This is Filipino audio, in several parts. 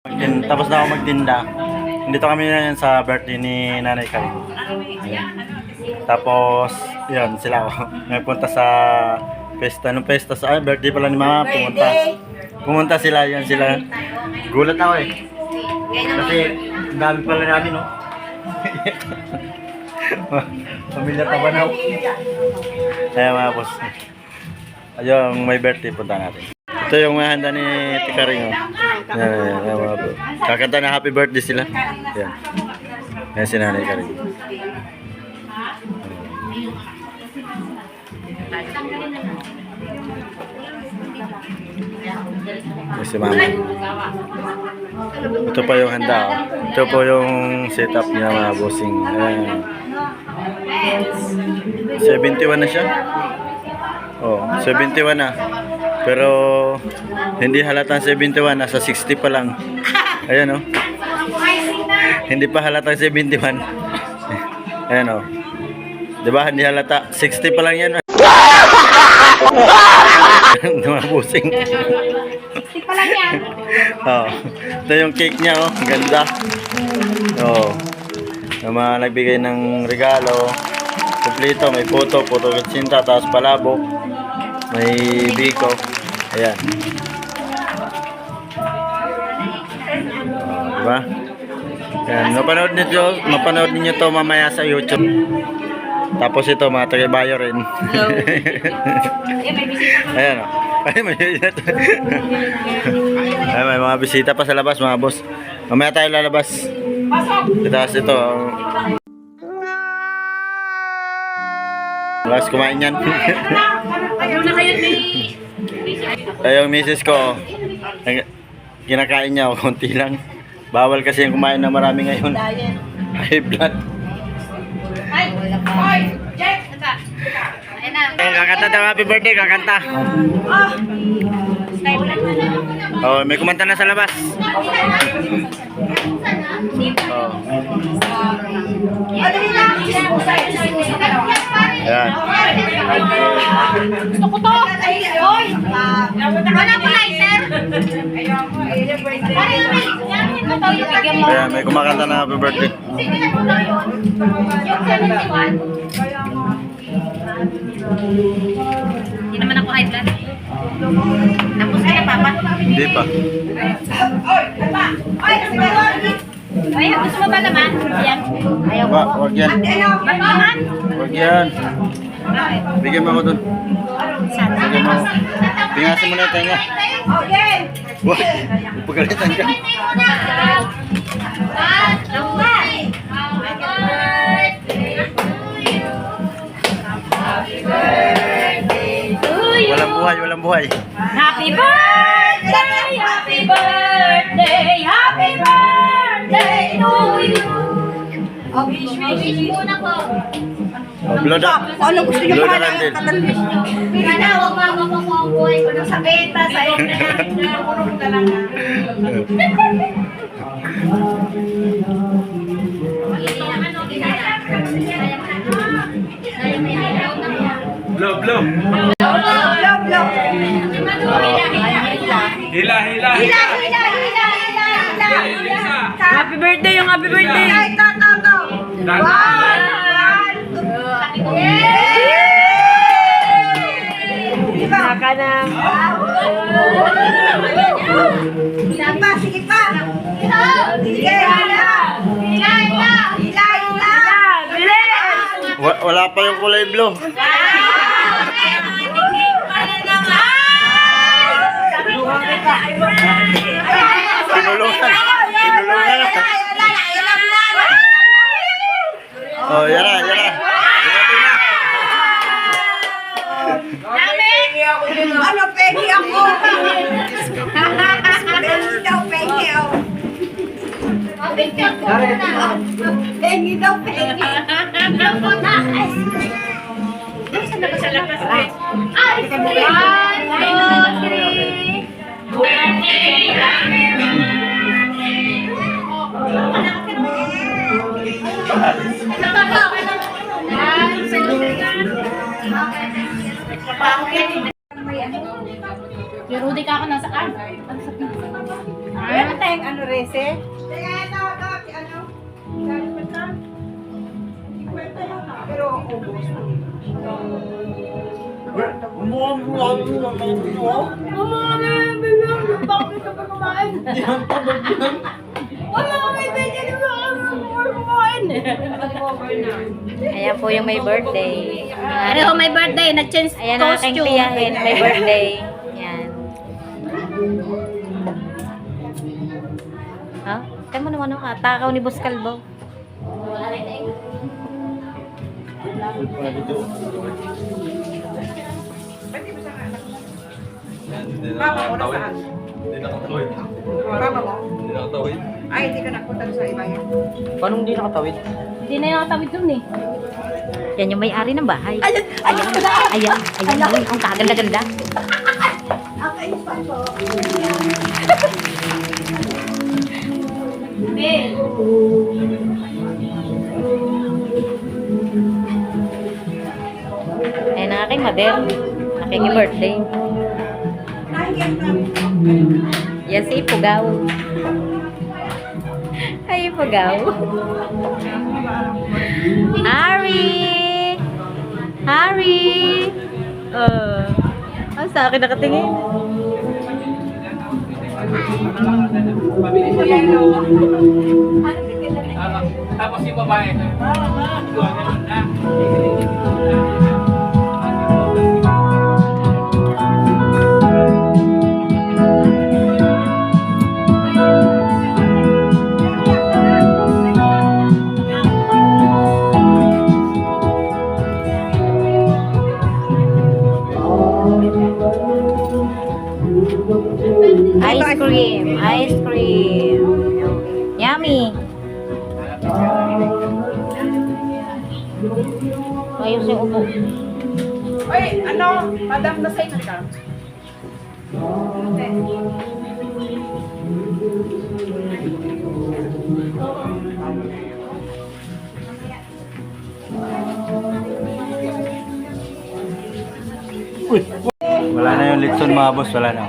Tapos na ako magtinda. Dito kami ngayon sa birthday ni Nanay Kay. Tapos, yun, sila ako. May punta sa pesta. Nung pesta sa birthday pala ni Mama, pumunta sila, yun sila. Gulat ako eh. Kasi, ang dami pala namin, no? Pamilya Tabanaw. Kaya mga boss. Ayun, may birthday, punta natin. Ito yung handa ni Tikaring. Kakanta na happy birthday sila. Yan. Yan si Nanay Karing. Yan si Mama. Ito pa yung handa. Ito po yung setup niya mga bossing. Ayan. 71 na siya. Oh, 71 na. Pero hindi halatang 71, nasa 60 pa lang. Ayan oh. Hindi pa halatang 71. Ayan oh. 'Di ba? Hindi halata. 60 pa lang 'yan. Dumabusing. 60 pa lang 'yan. Oh. Ito yung cake niya oh, ganda. Oh. Yung mga nagbigay ng regalo. Kompleto, may photo kitsinta, tapos palabok. May biko. Ayan. Diba? Ayan. Mapanood niyo to mamaya sa YouTube. Tapos ito, mga tagay-bayo rin. Ayan o. Ay, may bisita. Ay, may mga bisita pa sa labas, mga boss. Mamaya tayo lalabas. Tapos ito. Labas kumain yan. Ay, yung misis ko, kinakain niya, konti lang. Bawal kasi yung kumain na marami ngayon. High blood. Kakanta daw, happy birthday, kakanta. Oh, may kumanta na sa labas. Oh. Ayan. Gusto ko to. Oy. Wala ko lighter. Ayan, may kumakanta na happy birthday. Yung 71. Hindi naman ako high blood. Tapos ka na, Papa? Hindi pa. Ay, gusto mo ba naman? Yan. Ayaw Ba, wag yan. Ba't naman? Wag yan. Bigyan mo ako dun. Bigyan mo ako. Pingasin mo na yung tenga. Wag, pagkalitan ka. Walang buhay, walang buhay. Happy birthday, happy birthday, happy birthday to you. Oh, wish muna po. Blow up. Ano gusto niyo Blow pa na lang din. Sana huwag mamamukuha ko ng sa benta sa inyo. Blow, blow. Hila, hila, hila. Happy birthday, yung happy birthday. Saka na. Sige pa. Wala pa yung kulay blue. Tinulungan. Oh, yan na, yan na. Ano, pegi ako? Pegi daw, pegi ako. Pegi daw, pegi. Saan na ba sa labas? Ice cream! 1, 2, 3. Pero di ka ako nasaan. Meron tayong ano rin. 13. Kaya ito, ano? Pero ubos. Ayan po yung may birthday. Pero may birthday, nag-change costume. Ayan ang aking tiyahin, may birthday. Yan. Ha? Kaya mo naman ako, takaw ni Boss Calvo. Mama mo nasaan? Hindi nakatawid. Mama mo? Hindi nakatawid. Ay, hindi ka napunta sa iba yan. Paano hindi nakatawid? Hindi na nakatawid dun eh. Yan yung may-ari ng bahay. Ayan, ayan, ayan, ang kaganda-ganda. Ayan ang aking mother. Aking birthday. Yan si Ipugaw. Ay, Ipugaw. Harry! Harry! Sa akin nakatingin. Tapos yung babae. Ice cream. Ice cream. Yummy. Ayos yung upo. Oy, ano? Madam na sa ka? Uy! Wala na yung litson mga boss, wala na.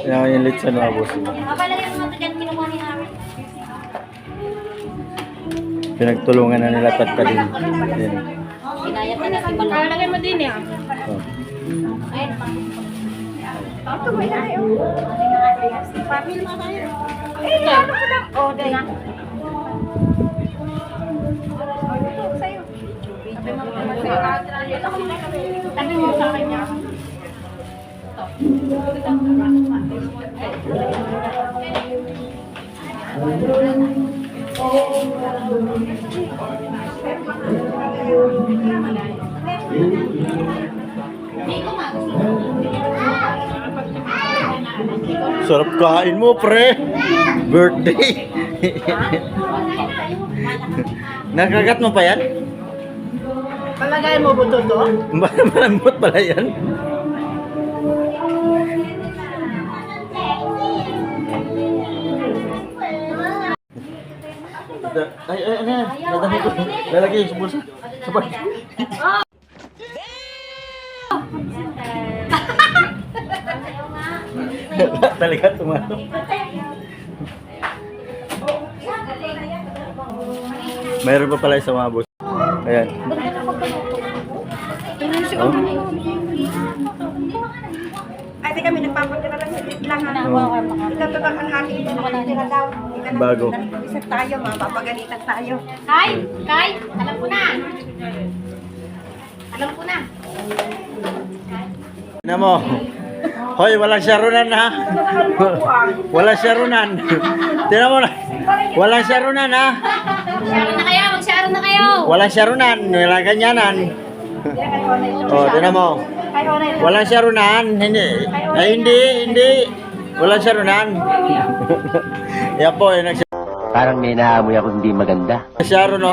Wala na yung litson mga boss. Papalagay mo ito dyan, kinuha ni Harry. Pinagtulungan na nila tatka din. Din. Inayat na natin pala. Papalagay mo din eh. Oh. Ayun, Papil mo tayo. Eh, ano ko lang? Oh, dahil na. Tabi mo sa kanya. Sarap kain mo, pre. Birthday. Nakagat mo pa yan? Palagay mo buto to? Malambot pala yan. Ay, ano yan? Nadami ko. Lalagay sa bulsa. Sa bag. Talaga tumalo. Mayroon pa pala isang mga boss. Ayan. Oh. Ay, di kami nagpapagkala lang sa lang. Ito to ang hati. Tira daw. Bago. Isa tayo, mapapagalitan tayo. Kai! Kai! Alam ko na! Alam ko na! Tignan mo. Hoy, walang syarunan ha. Walang syarunan. Tignan mo na. Walang syarunan ha. Sharon na kayo! Mag-sharon na kayo! Walang syarunan. Walang ganyanan. Oh, tignan mo. Walang syarunan. Hindi. Ay, hindi. Walang syarunan. Yan po, yung Parang may naamoy ako hindi maganda. nagsyaro, no?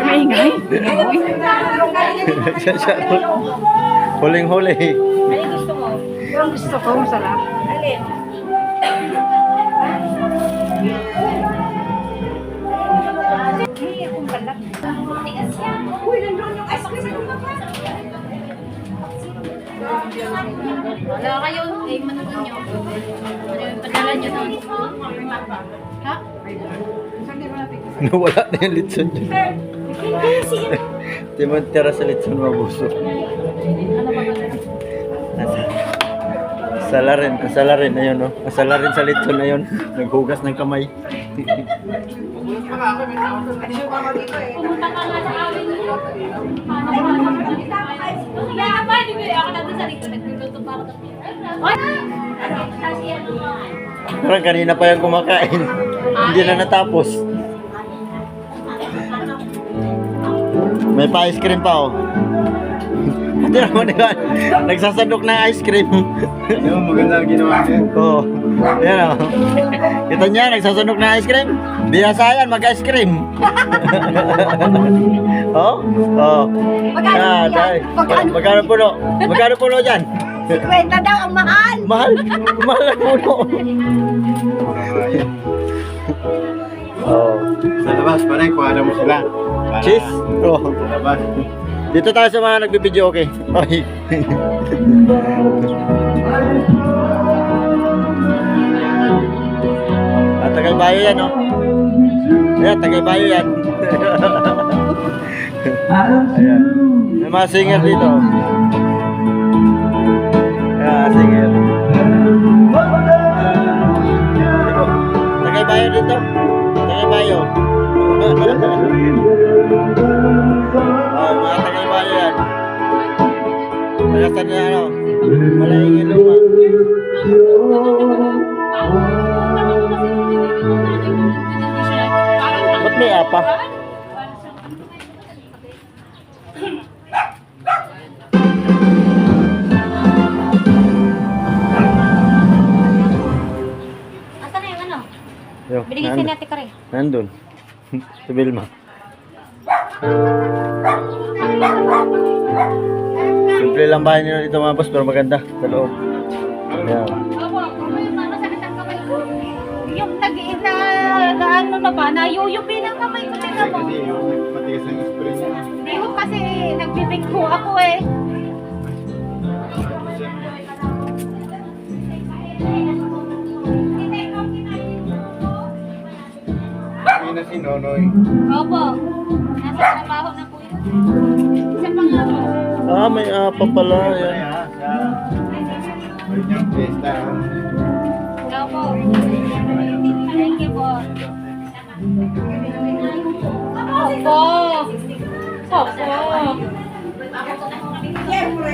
Maingay. Nagsyaro. Huling-huli. Yung gusto ko, masarap. Alin? Uy, nandun yung ice cream. Wala kayo, eh, manood nyo. Ano yung padala nyo doon? Ha? Nawala na yung litson niya. Di mo tira sa litson mabuso. Asala rin, ayun no. Asala rin sa litson na yun. Naghugas ng kamay. Pumunta ka nga sa amin. Kaya ka ba? Di ba? Ako na doon sa likod. Nagluluto pa ako. Oy! Parang kanina pa yung kumakain. Hindi na natapos. May pa ice cream pa oh. Hindi naman nila. Nagsasandok na ice cream. Yung maganda ang ginawa niya. Oo. Yan o. Kita niya, nagsasandok na ice cream. Biyasa yan, mag-ice cream. Oo? Oo. Magkano puno? Magkano puno dyan? 50 daw ang mahal. Mahal? Mahal ang puno. Oo. Sa labas, parang kuha mo sila. Para- Cheese? Oo. Sa labas. Dito tayo sa mga nagbibideo, okay? Okay. Tagaybayo yan, no? Ayan, Tagaybayo yan. Ayan. May mga singer dito. Ayan, singer. Tagaybayo dito. Tagaybayo. Mga Tagaybayo yan. Tagasan niya, ano? Malaying luma. Ba't may apa? Asa na yung ano? Yo, Binigay sa Ate Kare. nandun. Si Vilma. Simple lang bahay nila dito mga boss, pero maganda sa loob. Ayan. Opo, yung masakit ang kamay ko. Yung ano na ba, nayuyupi ng kamay ko. Tingnan mo. Kasi yung matigas ang spray niya. Hindi ko kasi nagbibigho ako eh. Kami na si Nonoy. Opo. Nasa trabaho na po yun. Isa pa nga po. Ah, may apa pala. Ayan. Kaya sa Marinyang Fiesta. Opo. Thank you po. Opo. Opo. Siyempre.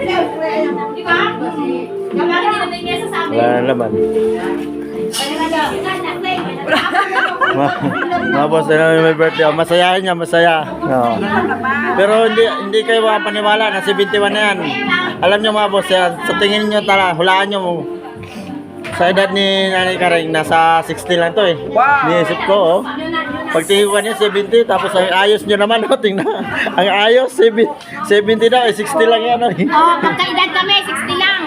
Siyempre. Di ba? Kapag hindi naman niya sasabi. Wala na laman. Mga boss, ano may birthday. Oh, masayahin niya, masaya. No. Pero hindi kayo makapaniwala na 71 na yan. Alam niyo mga boss, yan, sa tingin niyo hulaan niyo sa edad ni Nanay Karing, nasa 60 lang to eh. Niisip ko, oh. Pagtingin ko niya 70, tapos ang ayos niyo naman, oh, tingnan. Ang ayos, 70 daw, eh, 60 lang yan. Oh. Oo, magkaedad kami, 60 lang.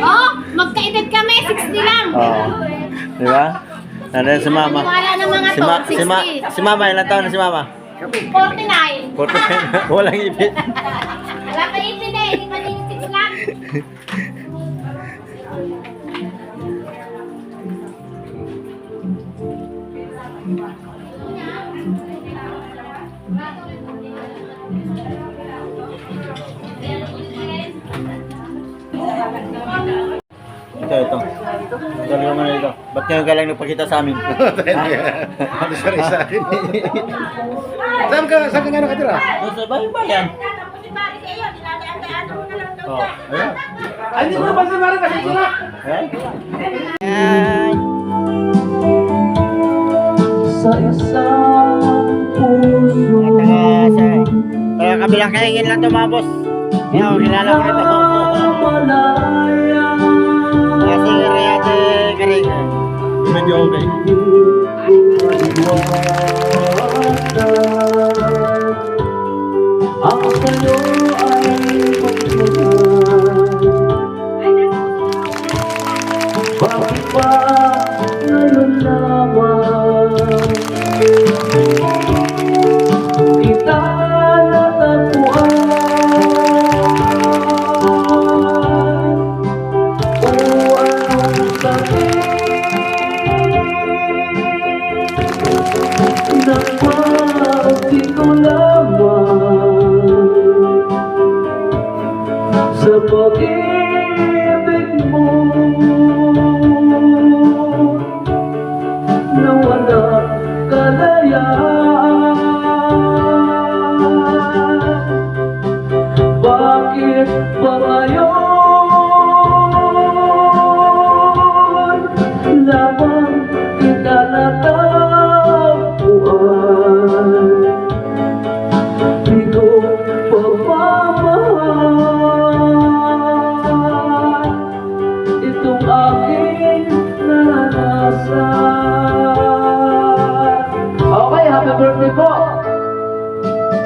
Oo, magkaedad kami, 60 lang. Oh. Di ba? Nandiyan si Mama. Maniwala ng mga to, 60. Si Mama, ilang taon na si Mama? 49. 49. Walang ipit. Wala ka ipin eh, hindi maninisip lang. Ito. Tuloy mo na ito. Ba't ngayon ka lang nagpakita sa amin? Ano siya rin sa akin? Saan ka nga nakatira? Doon sa bayan. Oh, ayan. Ay, hindi ko na ba sa Mara kasi sila? Ayan. Ayan. Taga kabilang kaingin lang ito mga boss. Ayan, kilala ko ito. Mga singer ni Ate Karing. Medyo okay. Ako sa'yo ay bakit ba ngayon lamang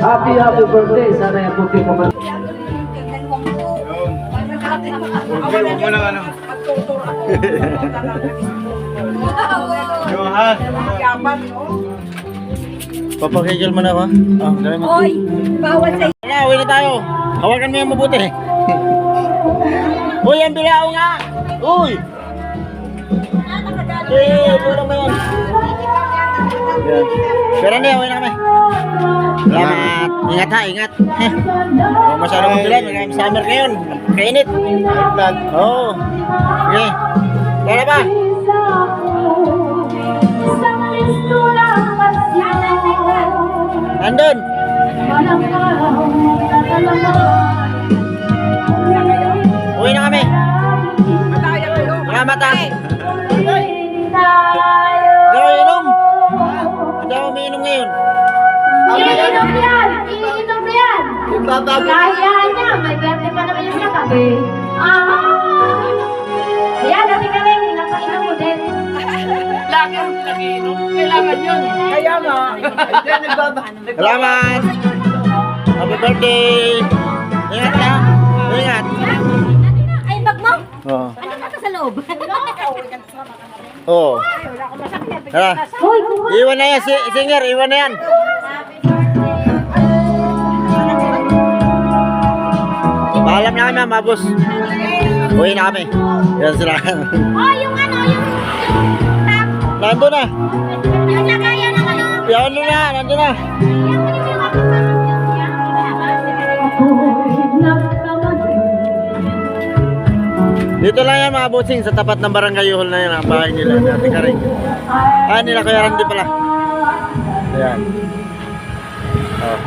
Happy birthday. Sana yung puti mo man. Huwag mo lang ano. Johan. Papakigil mo na ako. Ah, dali mo. Oy, bawal sa Tara, uwi na tayo. Hawakan mo yung mabuti. Uy, ang bilao nga. Uy. Tulong mo yan. Yan. Pero na, uwi na kami. Salamat. Ingat ha, ingat. Oh, masyadong mabilan. Maraming summer ngayon. Kainit. Oo. Okay. Tara ba? Nandun. Uwi na kami. Salamat ha. Hindi ako inom. Hindi ako umiinom ngayon. Iinom yan! Iinom yan! Kaya niya! May birthday pa naman yung katabi. Yan, dati ka rin. Napainom mo din. Lagi inom. Kailangan yun. Kaya nga. Salamat. Happy birthday. Ingat ka. Ingat. Ay, bag mo? Oo. Ano ka sa loob? Oo. Tara. Iwan na yan. Singer, iwan na yan. Paalam na kami, mabos. Uwi na kami. Yan sila. Oh, yung ano, yung Nandun na. yung lagayan ng ano. Yan na, nandun na. Dito lang yan mga bossing, sa tapat ng barangay hall na yan, ang bahay nila, dati ka rin. Ah, nila Kuya Randy pala. Ayan. Oh.